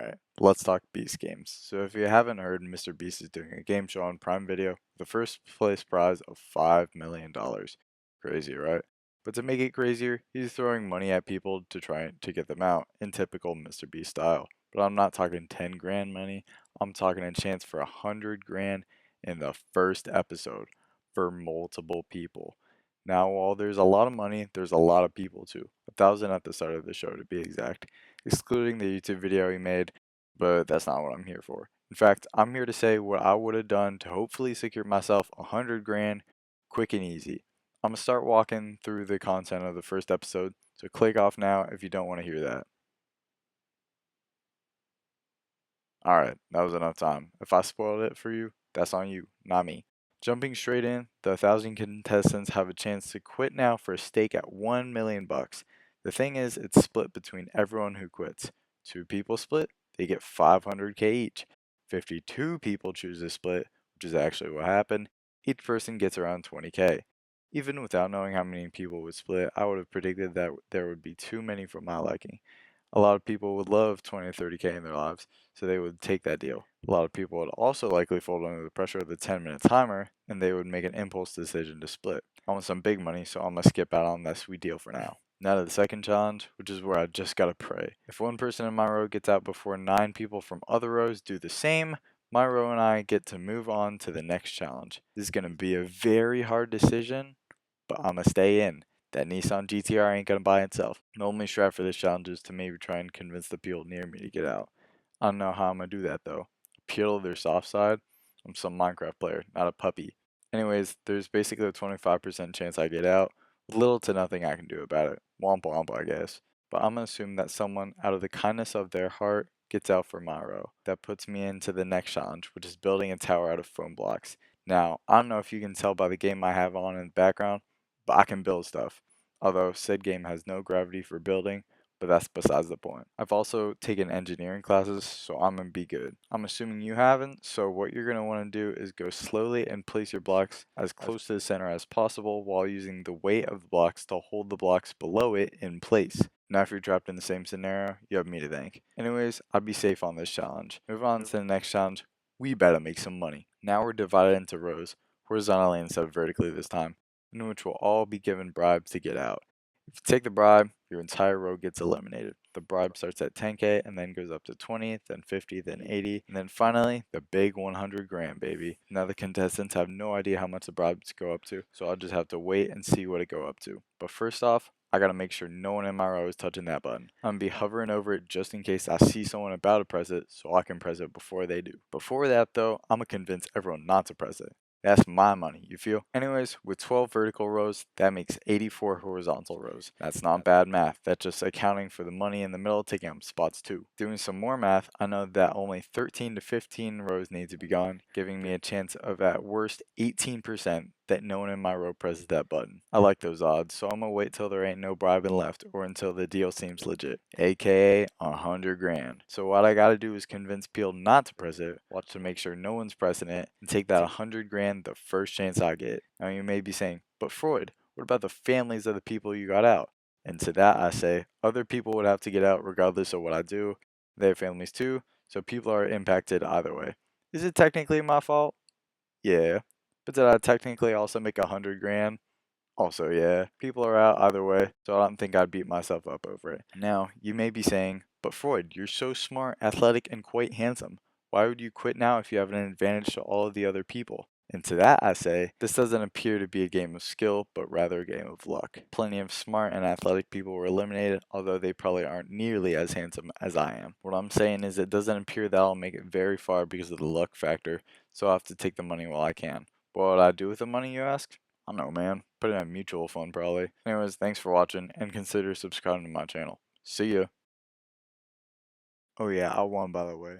Alright, let's talk Beast games. So if you haven't heard, MrBeast is doing a game show on Prime Video with a first place prize of $5 million. Crazy, right? But to make it crazier, he's throwing money at people to try to get them out in typical MrBeast style. But I'm not talking 10 grand money, I'm talking a chance for 100 grand in the first episode for multiple people. Now, while there's a lot of money, there's a lot of people too. 1,000 at the start of the show to be exact, excluding the YouTube video he made, but that's not what I'm here for. In fact, I'm here to say what I would have done to hopefully secure myself 100 grand quick and easy. I'm gonna start walking through the content of the first episode, so click off now if you don't want to hear that. Alright, that was enough time. If I spoiled it for you, that's on you, not me. Jumping straight in, the 1,000 contestants have a chance to quit now for a stake at 1 million bucks. The thing is, it's split between everyone who quits. 2 people split, they get 500k each. 52 people choose to split, which is actually what happened. Each person gets around 20k. Even without knowing how many people would split, I would have predicted that there would be too many for my liking. A lot of people would love 20 to 30k in their lives, so they would take that deal. A lot of people would also likely fold under the pressure of the 10-minute timer, and they would make an impulse decision to split. I want some big money, so I'm gonna skip out on that sweet deal for now. Now to the second challenge, which is where I just gotta pray. If one person in my row gets out before 9 people from other rows do the same, my row and I get to move on to the next challenge. This is gonna be a very hard decision, but I'm gonna stay in. That Nissan GTR ain't gonna buy itself. The only strat for this challenge is to maybe try and convince the people near me to get out. I don't know how I'm gonna do that though. Appeal to their soft side? I'm some Minecraft player, not a puppy. Anyways, there's basically a 25% chance I get out. Little to nothing I can do about it. Womp womp, I guess. But I'm gonna assume that someone, out of the kindness of their heart, gets out for my row. That puts me into the next challenge, which is building a tower out of foam blocks. Now, I don't know if you can tell by the game I have on in the background, but I can build stuff. Although said game has no gravity for building, but that's besides the point. I've also taken engineering classes, so I'm gonna be good. I'm assuming you haven't, so what you're gonna want to do is go slowly and place your blocks as close to the center as possible while using the weight of the blocks to hold the blocks below it in place. Now if you're trapped in the same scenario, you have me to thank. Anyways, I'd be safe on this challenge. Move on to the next challenge. We better make some money. Now we're divided into rows, horizontally instead of vertically this time, in which will all be given bribes to get out. If you take the bribe, your entire row gets eliminated. The bribe starts at 10k and then goes up to 20, then 50, then 80, and then finally the big 100 grand, baby. Now the contestants have no idea how much the bribes go up to, so I'll just have to wait and see what it go up to. But first off, I gotta make sure no one in my row is touching that button. I'm gonna be hovering over it just in case I see someone about to press it so I can press it before they do. Before that though, I'm gonna convince everyone not to press it. That's my money, you feel? Anyways, with 12 vertical rows, that makes 84 horizontal rows. That's not bad math, that's just accounting for the money in the middle taking up spots too. Doing some more math, I know that only 13 to 15 rows need to be gone, giving me a chance of at worst 18% that no one in my row presses that button. I like those odds, so I'm gonna wait till there ain't no bribing left or until the deal seems legit, aka 100 grand. So what I gotta do is convince people not to press it, watch to make sure no one's pressing it, and take that 100 grand the first chance I get. Now you may be saying, but Freud, what about the families of the people you got out? And to that I say, other people would have to get out regardless of what I do. They have families too, so people are impacted either way. Is it technically my fault? Yeah. But did I technically also make 100 grand? Also, yeah. People are out either way, so I don't think I'd beat myself up over it. Now, you may be saying, but Freud, you're so smart, athletic, and quite handsome. Why would you quit now if you have an advantage to all of the other people? And to that I say, this doesn't appear to be a game of skill, but rather a game of luck. Plenty of smart and athletic people were eliminated, although they probably aren't nearly as handsome as I am. What I'm saying is it doesn't appear that I'll make it very far because of the luck factor, so I'll have to take the money while I can. What would I do with the money, you ask? I don't know, man. Put it in a mutual fund, probably. Anyways, thanks for watching, and consider subscribing to my channel. See ya. Oh yeah, I won, by the way.